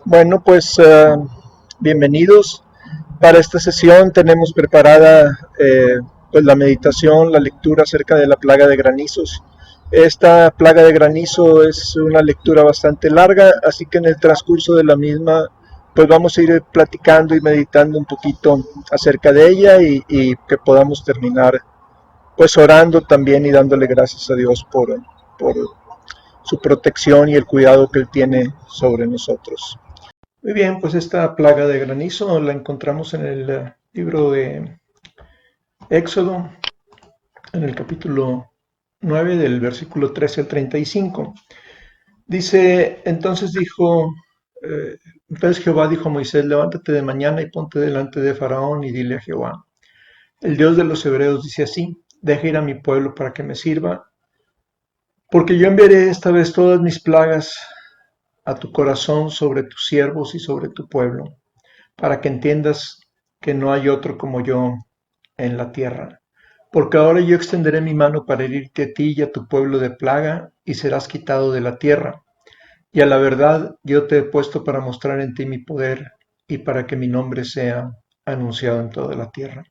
Bueno, pues bienvenidos. Para esta sesión tenemos preparada pues la meditación, la lectura acerca de la plaga de granizos. Esta plaga de granizo es una lectura bastante larga, así que en el transcurso de la misma pues vamos a ir platicando y meditando un poquito acerca de ella y que podamos terminar pues orando también y dándole gracias a Dios por su protección y el cuidado que Él tiene sobre nosotros. Muy bien, pues esta plaga de granizo la encontramos en el libro de Éxodo, en el capítulo 9 del versículo 13 al 35. Dice, entonces Jehová dijo a Moisés, levántate de mañana y ponte delante de Faraón y dile a Jehová, el Dios de los hebreos dice así, deja ir a mi pueblo para que me sirva, porque yo enviaré esta vez todas mis plagas a tu corazón sobre tus siervos y sobre tu pueblo, para que entiendas que no hay otro como yo en la tierra. Porque ahora yo extenderé mi mano para herirte a ti y a tu pueblo de plaga, y serás quitado de la tierra. Y a la verdad yo te he puesto para mostrar en ti mi poder, y para que mi nombre sea anunciado en toda la tierra.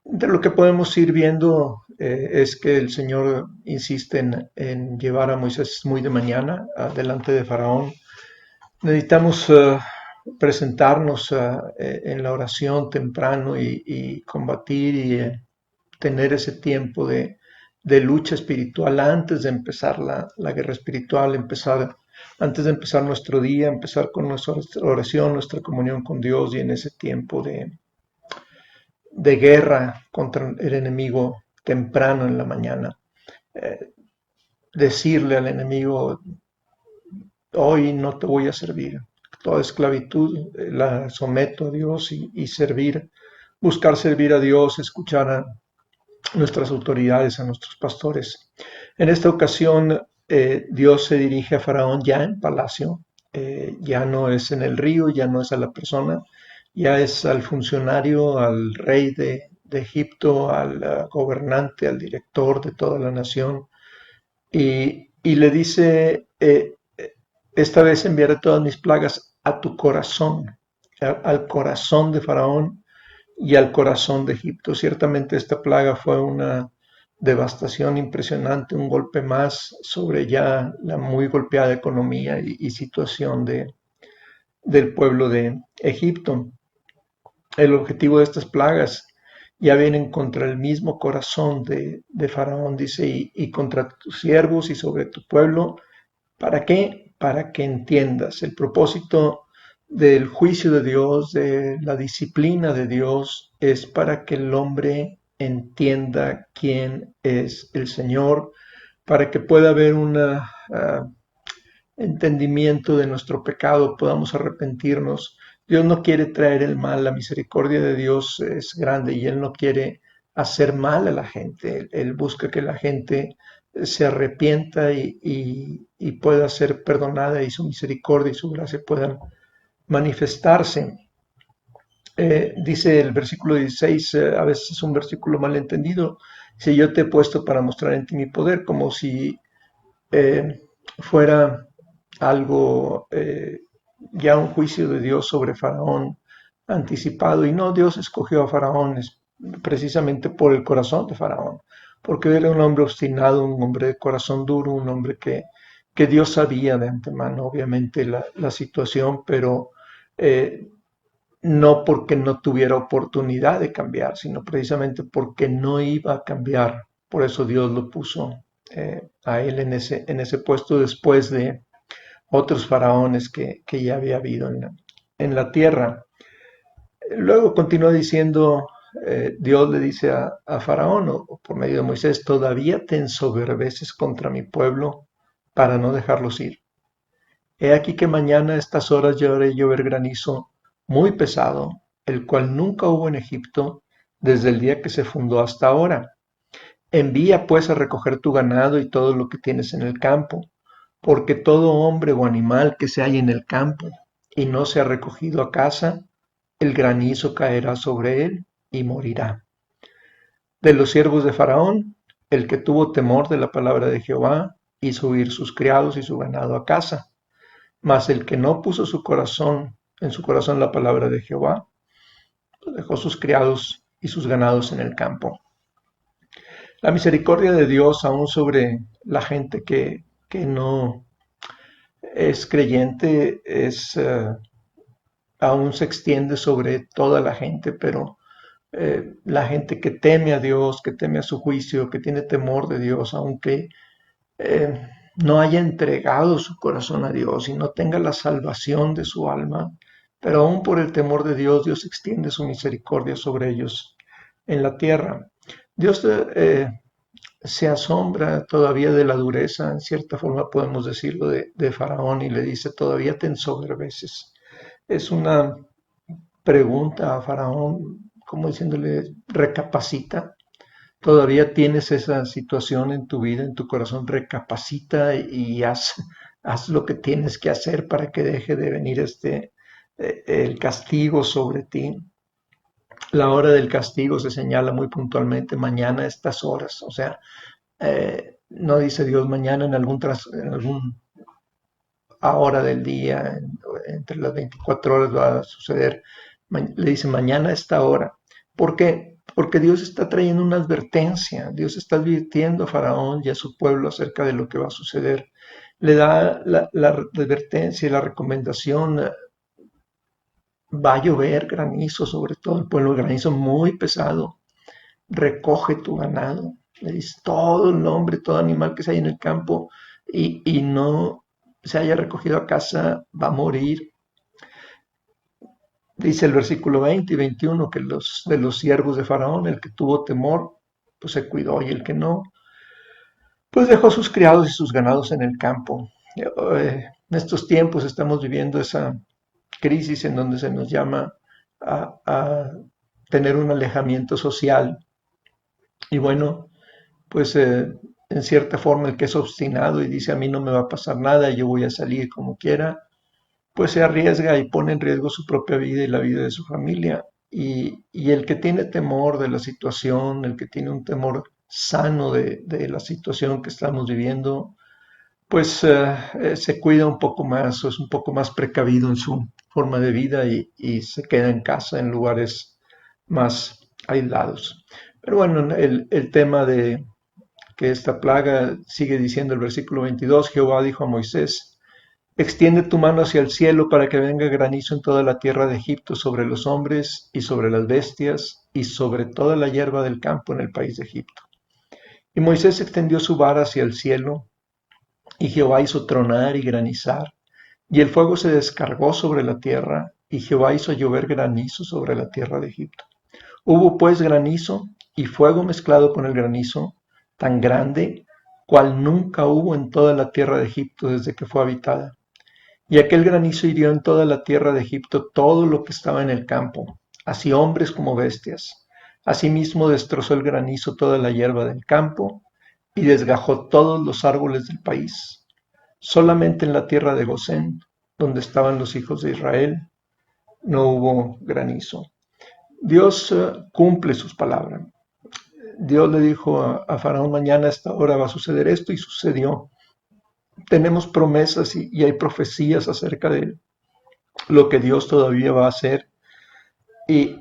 De lo que podemos ir viendo es que el Señor insiste en llevar a Moisés muy de mañana delante de Faraón. Necesitamos presentarnos en la oración temprano y combatir y tener ese tiempo de lucha espiritual antes de empezar la guerra espiritual, antes de empezar nuestro día, empezar con nuestra oración, nuestra comunión con Dios y en ese tiempo de guerra contra el enemigo temprano en la mañana. Eh, Decirle al enemigo, hoy no te voy a servir. Toda esclavitud la someto a Dios y servir, buscar servir a Dios, escuchar a nuestras autoridades, a nuestros pastores. En esta ocasión, Dios se dirige a Faraón ya en palacio, ya no es en el río, ya no es a la persona, ya es al funcionario, al rey de Egipto, al gobernante, al director de toda la nación, y le dice, esta vez enviaré todas mis plagas a tu corazón, al corazón de Faraón y al corazón de Egipto. Ciertamente esta plaga fue una devastación impresionante, un golpe más sobre ya la muy golpeada economía y situación del pueblo de Egipto. El objetivo de estas plagas ya vienen contra el mismo corazón de Faraón, dice, y contra tus siervos y sobre tu pueblo. ¿Para qué? Para que entiendas el propósito del juicio de Dios, de la disciplina de Dios, es para que el hombre entienda quién es el Señor, para que pueda haber un entendimiento de nuestro pecado, podamos arrepentirnos. Dios no quiere traer el mal, la misericordia de Dios es grande y Él no quiere hacer mal a la gente. Él busca que la gente se arrepienta y pueda ser perdonada y su misericordia y su gracia puedan manifestarse. Dice el versículo 16, a veces es un versículo mal entendido, dice yo te he puesto para mostrar en ti mi poder, como si eh, fuera algo, ya un juicio de Dios sobre Faraón anticipado. Y no, Dios escogió a Faraón precisamente por el corazón de Faraón, porque él era un hombre obstinado, un hombre de corazón duro, un hombre que Dios sabía de antemano, obviamente, la situación, pero no porque no tuviera oportunidad de cambiar, sino precisamente porque no iba a cambiar. Por eso Dios lo puso a él en ese puesto después de otros faraones que ya había habido en la tierra. Luego continúa diciendo, Dios le dice a Faraón, o por medio de Moisés, todavía te ensoberbeces contra mi pueblo para no dejarlos ir. He aquí que mañana a estas horas yo haré llover granizo muy pesado, el cual nunca hubo en Egipto desde el día que se fundó hasta ahora. Envía pues a recoger tu ganado y todo lo que tienes en el campo, porque todo hombre o animal que se halla en el campo y no se ha recogido a casa, el granizo caerá sobre él y morirá. De los siervos de Faraón, el que tuvo temor de la palabra de Jehová, hizo huir sus criados y su ganado a casa. Mas el que no puso en su corazón la palabra de Jehová, dejó sus criados y sus ganados en el campo. La misericordia de Dios aún sobre la gente que no es creyente aún se extiende sobre toda la gente, pero la gente que teme a Dios, que teme a su juicio, que tiene temor de Dios, aunque no haya entregado su corazón a Dios y no tenga la salvación de su alma, pero aún por el temor de Dios, Dios extiende su misericordia sobre ellos en la tierra. Dios se asombra todavía de la dureza, en cierta forma podemos decirlo, de Faraón y le dice, todavía te ensoberbeces. Es una pregunta a Faraón, como diciéndole, recapacita. Todavía tienes esa situación en tu vida, en tu corazón, recapacita y haz lo que tienes que hacer para que deje de venir el castigo sobre ti. La hora del castigo se señala muy puntualmente, mañana a estas horas, o sea, no dice Dios mañana en algún hora del día, entre las 24 horas va a suceder. Le dice mañana a esta hora. ¿Por qué? Porque Dios está trayendo una advertencia. Dios está advirtiendo a Faraón y a su pueblo acerca de lo que va a suceder. Le da la advertencia y la recomendación. Va a llover granizo sobre todo el pueblo, granizo muy pesado. Recoge tu ganado. Le dice todo el hombre, todo animal que se haya en el campo y no se haya recogido a casa, va a morir. Dice el versículo 20 y 21 que de los siervos de Faraón, el que tuvo temor, pues se cuidó, y el que no, pues dejó sus criados y sus ganados en el campo. En estos tiempos estamos viviendo esa crisis en donde se nos llama a tener un alejamiento social. Y bueno, pues en cierta forma el que es obstinado y dice a mí no me va a pasar nada, yo voy a salir como quiera, pues se arriesga y pone en riesgo su propia vida y la vida de su familia. Y el que tiene temor de la situación, el que tiene un temor sano de la situación que estamos viviendo, pues se cuida un poco más o es un poco más precavido en su forma de vida y se queda en casa en lugares más aislados. Pero bueno, el tema de que esta plaga sigue diciendo el versículo 22, Jehová dijo a Moisés, extiende tu mano hacia el cielo para que venga granizo en toda la tierra de Egipto sobre los hombres y sobre las bestias y sobre toda la hierba del campo en el país de Egipto. Y Moisés extendió su vara hacia el cielo y Jehová hizo tronar y granizar y el fuego se descargó sobre la tierra y Jehová hizo llover granizo sobre la tierra de Egipto. Hubo pues granizo y fuego mezclado con el granizo, tan grande cual nunca hubo en toda la tierra de Egipto desde que fue habitada. Y aquel granizo hirió en toda la tierra de Egipto todo lo que estaba en el campo, así hombres como bestias. Asimismo destrozó el granizo toda la hierba del campo y desgajó todos los árboles del país. Solamente en la tierra de Gosén, donde estaban los hijos de Israel, no hubo granizo. Dios cumple sus palabras. Dios le dijo a Faraón, mañana a esta hora va a suceder esto y sucedió. Tenemos promesas y hay profecías acerca de lo que Dios todavía va a hacer y,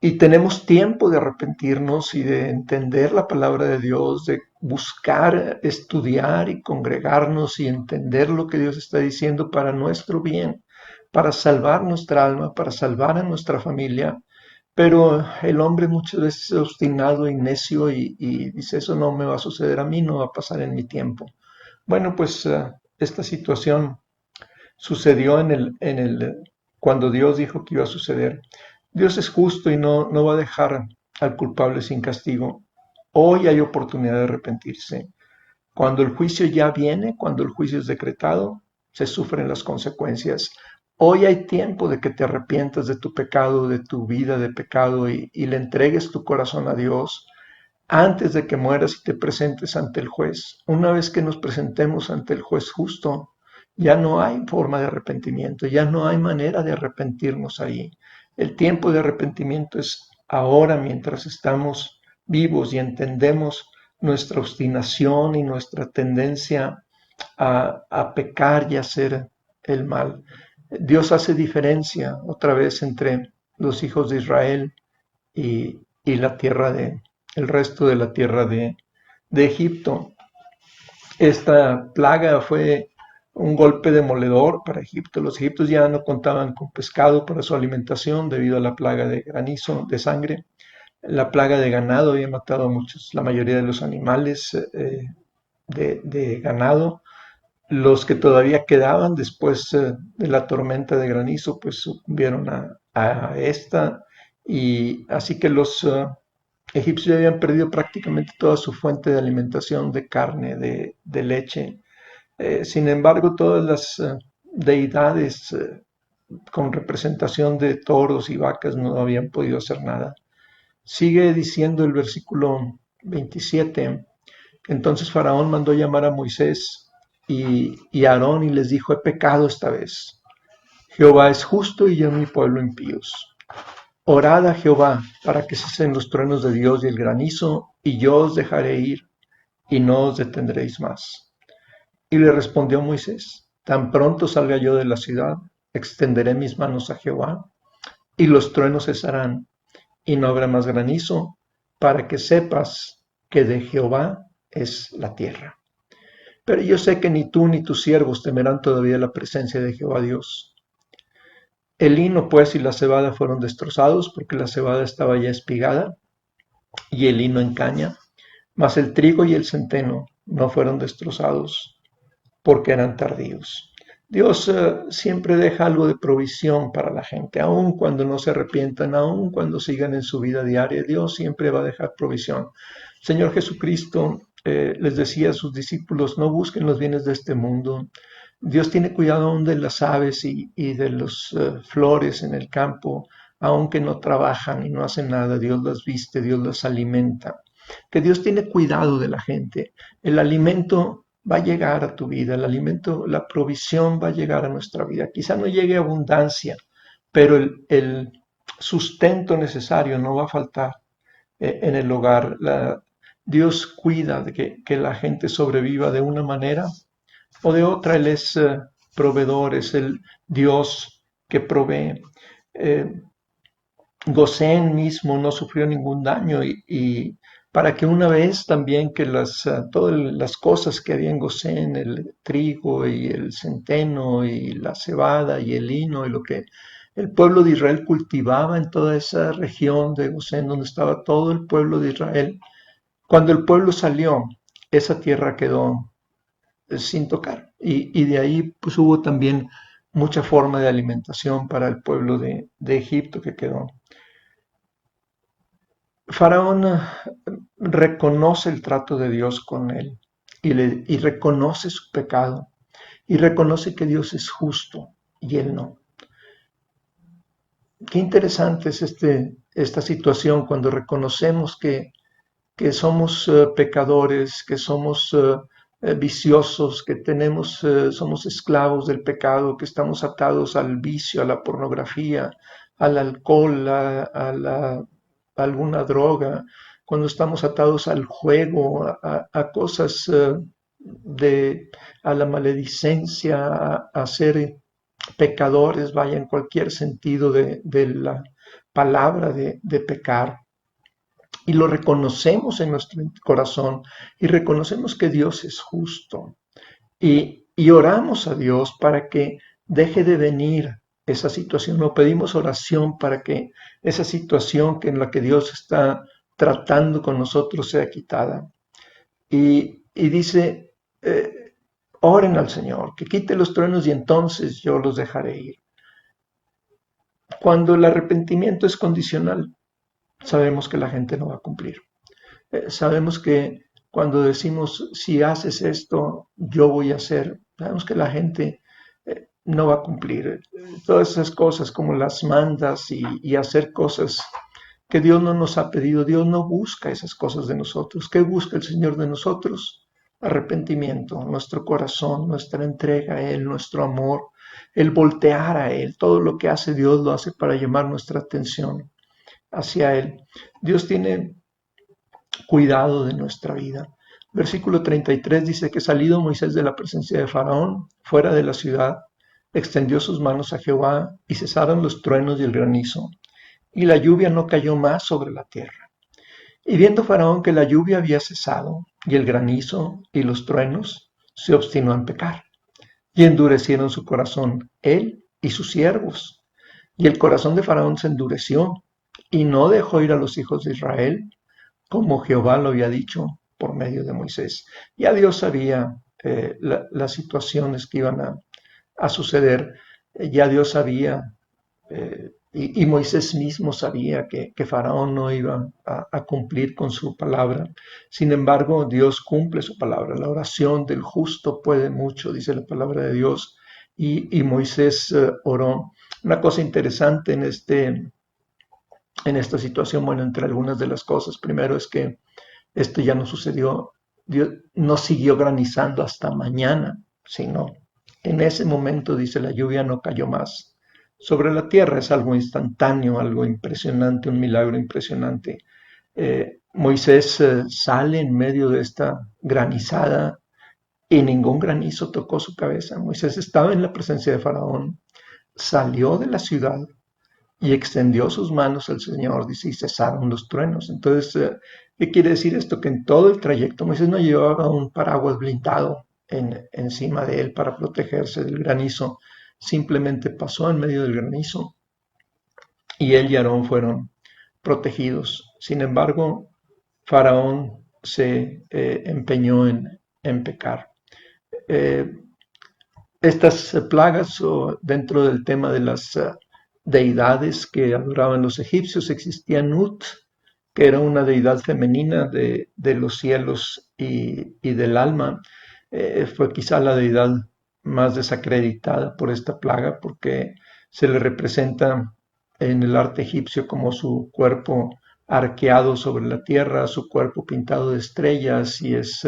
y tenemos tiempo de arrepentirnos y de entender la palabra de Dios, de buscar, estudiar y congregarnos y entender lo que Dios está diciendo para nuestro bien, para salvar nuestra alma, para salvar a nuestra familia. Pero el hombre muchas veces es obstinado y necio y dice, eso no me va a suceder a mí, no va a pasar en mi tiempo. Bueno, pues esta situación sucedió cuando Dios dijo que iba a suceder. Dios es justo y no va a dejar al culpable sin castigo. Hoy hay oportunidad de arrepentirse. Cuando el juicio ya viene, cuando el juicio es decretado, se sufren las consecuencias. Hoy hay tiempo de que te arrepientas de tu pecado, de tu vida de pecado y le entregues tu corazón a Dios antes de que mueras y te presentes ante el juez. Una vez que nos presentemos ante el juez justo, ya no hay forma de arrepentimiento, ya no hay manera de arrepentirnos ahí. El tiempo de arrepentimiento es ahora mientras estamos vivos y entendemos nuestra obstinación y nuestra tendencia a pecar y a ser el mal. Dios hace diferencia otra vez entre los hijos de Israel y el resto de la tierra de Egipto. Esta plaga fue un golpe demoledor para Egipto. Los egipcios ya no contaban con pescado para su alimentación debido a la plaga de granizo, de sangre. La plaga de ganado había matado a muchos, la mayoría de los animales de ganado. Los que todavía quedaban después de la tormenta de granizo, pues sucumbieron a esta. Y así que los egipcios habían perdido prácticamente toda su fuente de alimentación de carne, de leche. Sin embargo, todas las deidades con representación de toros y vacas no habían podido hacer nada. Sigue diciendo el versículo 27. Entonces Faraón mandó llamar a Moisés y a Aarón y les dijo: he pecado esta vez. Jehová es justo y yo mi pueblo impíos. Orad a Jehová para que cesen los truenos de Dios y el granizo, y yo os dejaré ir, y no os detendréis más. Y le respondió Moisés: tan pronto salga yo de la ciudad, extenderé mis manos a Jehová, y los truenos cesarán, y no habrá más granizo, para que sepas que de Jehová es la tierra. Pero yo sé que ni tú ni tus siervos temerán todavía la presencia de Jehová Dios. El lino, pues, y la cebada fueron destrozados, porque la cebada estaba ya espigada, y el lino en caña, mas el trigo y el centeno no fueron destrozados, porque eran tardíos. Dios siempre deja algo de provisión para la gente, aun cuando no se arrepientan, aun cuando sigan en su vida diaria. Dios siempre va a dejar provisión. Señor Jesucristo les decía a sus discípulos: no busquen los bienes de este mundo. Dios tiene cuidado aún de las aves y de las flores en el campo, aunque no trabajan y no hacen nada. Dios las viste, Dios las alimenta. Que Dios tiene cuidado de la gente. El alimento va a llegar a tu vida, el alimento, la provisión va a llegar a nuestra vida. Quizá no llegue abundancia, pero el sustento necesario no va a faltar en el hogar. Dios cuida de que la gente sobreviva de una manera o de otra. Él es proveedor, es el Dios que provee. Eh, Gosén mismo no sufrió ningún daño y para que una vez también que todas las cosas que había en Gosén, el trigo y el centeno y la cebada y el lino y lo que el pueblo de Israel cultivaba en toda esa región de Gosén donde estaba todo el pueblo de Israel, cuando el pueblo salió, esa tierra quedó sin tocar y de ahí pues hubo también mucha forma de alimentación para el pueblo de Egipto que quedó. Faraón reconoce el trato de Dios con él y reconoce su pecado y reconoce que Dios es justo y él no. Qué interesante es esta situación cuando reconocemos que somos pecadores, que somos viciosos, que somos esclavos del pecado, que estamos atados al vicio, a la pornografía, al alcohol, a alguna droga, cuando estamos atados al juego, a cosas a la maledicencia, a ser pecadores, vaya, en cualquier sentido de la palabra de pecar. Y lo reconocemos en nuestro corazón y reconocemos que Dios es justo. Y oramos a Dios para que deje de venir esa situación. O pedimos oración para que esa situación en la que Dios está tratando con nosotros sea quitada. Y dice, oren al Señor, que quite los truenos y entonces yo los dejaré ir. Cuando el arrepentimiento es condicional, sabemos que la gente no va a cumplir. Sabemos que cuando decimos, si haces esto, yo voy a hacer, sabemos que la gente no va a cumplir. Todas esas cosas como las mandas y hacer cosas que Dios no nos ha pedido. Dios no busca esas cosas de nosotros. ¿Qué busca el Señor de nosotros? Arrepentimiento, nuestro corazón, nuestra entrega a Él, nuestro amor, el voltear a Él. Todo lo que hace Dios lo hace para llamar nuestra atención hacia Él. Dios tiene cuidado de nuestra vida. Versículo 33 dice que salido Moisés de la presencia de Faraón, fuera de la ciudad, extendió sus manos a Jehová, y cesaron los truenos y el granizo, y la lluvia no cayó más sobre la tierra. Y viendo Faraón que la lluvia había cesado, y el granizo y los truenos, se obstinó en pecar, y endurecieron su corazón, él y sus siervos. Y el corazón de Faraón se endureció, y no dejó ir a los hijos de Israel, como Jehová lo había dicho por medio de Moisés. Ya Dios sabía las situaciones que iban a suceder, ya Dios sabía, y Moisés mismo sabía que Faraón no iba a cumplir con su palabra. Sin embargo, Dios cumple su palabra. La oración del justo puede mucho, dice la palabra de Dios. Y Moisés oró. Una cosa interesante en esta situación, bueno, entre algunas de las cosas, primero es que esto ya no sucedió, Dios no siguió granizando hasta mañana, sino en ese momento, dice, la lluvia no cayó más sobre la tierra. Es algo instantáneo, algo impresionante, un milagro impresionante. Moisés sale en medio de esta granizada y ningún granizo tocó su cabeza. Moisés estaba en la presencia de Faraón, salió de la ciudad y extendió sus manos al Señor, dice, y cesaron los truenos. Entonces, ¿qué quiere decir esto? Que en todo el trayecto Moisés no llevaba un paraguas blindado encima de él para protegerse del granizo, simplemente pasó en medio del granizo y él y Aarón fueron protegidos. Sin embargo, Faraón se empeñó en pecar. Eh, estas plagas, o dentro del tema de las deidades que adoraban los egipcios, existía Nut, que era una deidad femenina de los cielos y del alma. Fue quizá la deidad más desacreditada por esta plaga, porque se le representa en el arte egipcio como su cuerpo arqueado sobre la tierra, su cuerpo pintado de estrellas, y es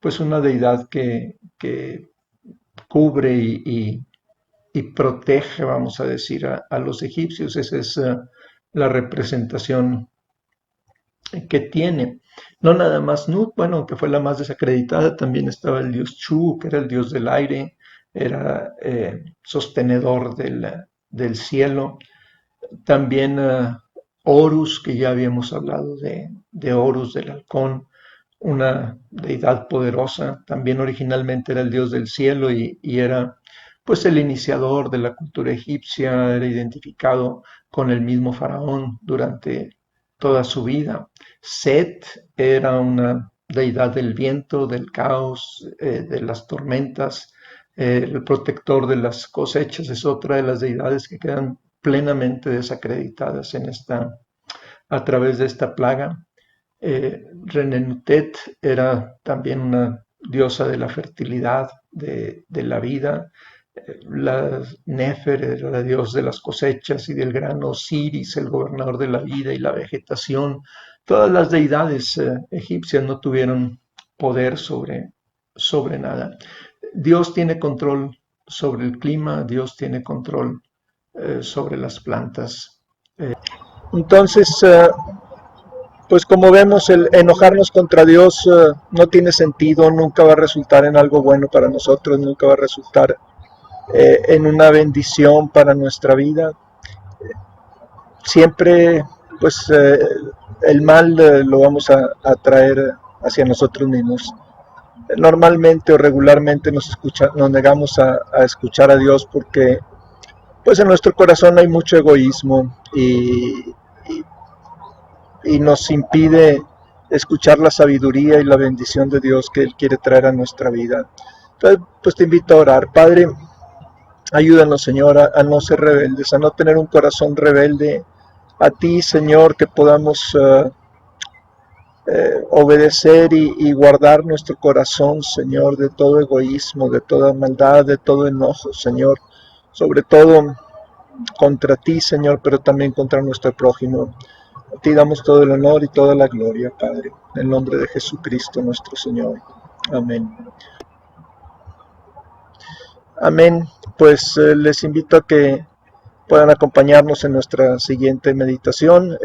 pues una deidad que cubre y protege, vamos a decir, a los egipcios. Esa es la representación que tiene. No nada más Nut, bueno, que fue la más desacreditada, también estaba el dios Chu, que era el dios del aire, era sostenedor del cielo. También Horus, que ya habíamos hablado de Horus, del halcón, una deidad poderosa. También originalmente era el dios del cielo y era pues el iniciador de la cultura egipcia, era identificado con el mismo faraón durante toda su vida. Set era una deidad del viento, del caos, de las tormentas, el protector de las cosechas. Es otra de las deidades que quedan plenamente desacreditadas a través de esta plaga. Renenutet era también una diosa de la fertilidad, de la vida. La Nefer era la diosa de las cosechas y del grano. Osiris, el gobernador de la vida y la vegetación. Todas las deidades egipcias no tuvieron poder sobre nada. Dios tiene control sobre el clima, Dios tiene control sobre las plantas. Entonces, pues como vemos, el enojarnos contra Dios no tiene sentido, nunca va a resultar en algo bueno para nosotros, nunca va a resultar en una bendición para nuestra vida. Siempre, pues, el mal lo vamos a traer hacia nosotros mismos. Normalmente o regularmente nos negamos a escuchar a Dios porque, pues, en nuestro corazón hay mucho egoísmo y nos impide escuchar la sabiduría y la bendición de Dios que Él quiere traer a nuestra vida. Entonces, pues te invito a orar. Padre, ayúdanos, Señor, a no ser rebeldes, a no tener un corazón rebelde a ti, Señor, que podamos obedecer y guardar nuestro corazón, Señor, de todo egoísmo, de toda maldad, de todo enojo, Señor, sobre todo contra ti, Señor, pero también contra nuestro prójimo. A ti damos todo el honor y toda la gloria, Padre, en el nombre de Jesucristo nuestro Señor. Amén. Amén. Pues les invito a que puedan acompañarnos en nuestra siguiente meditación.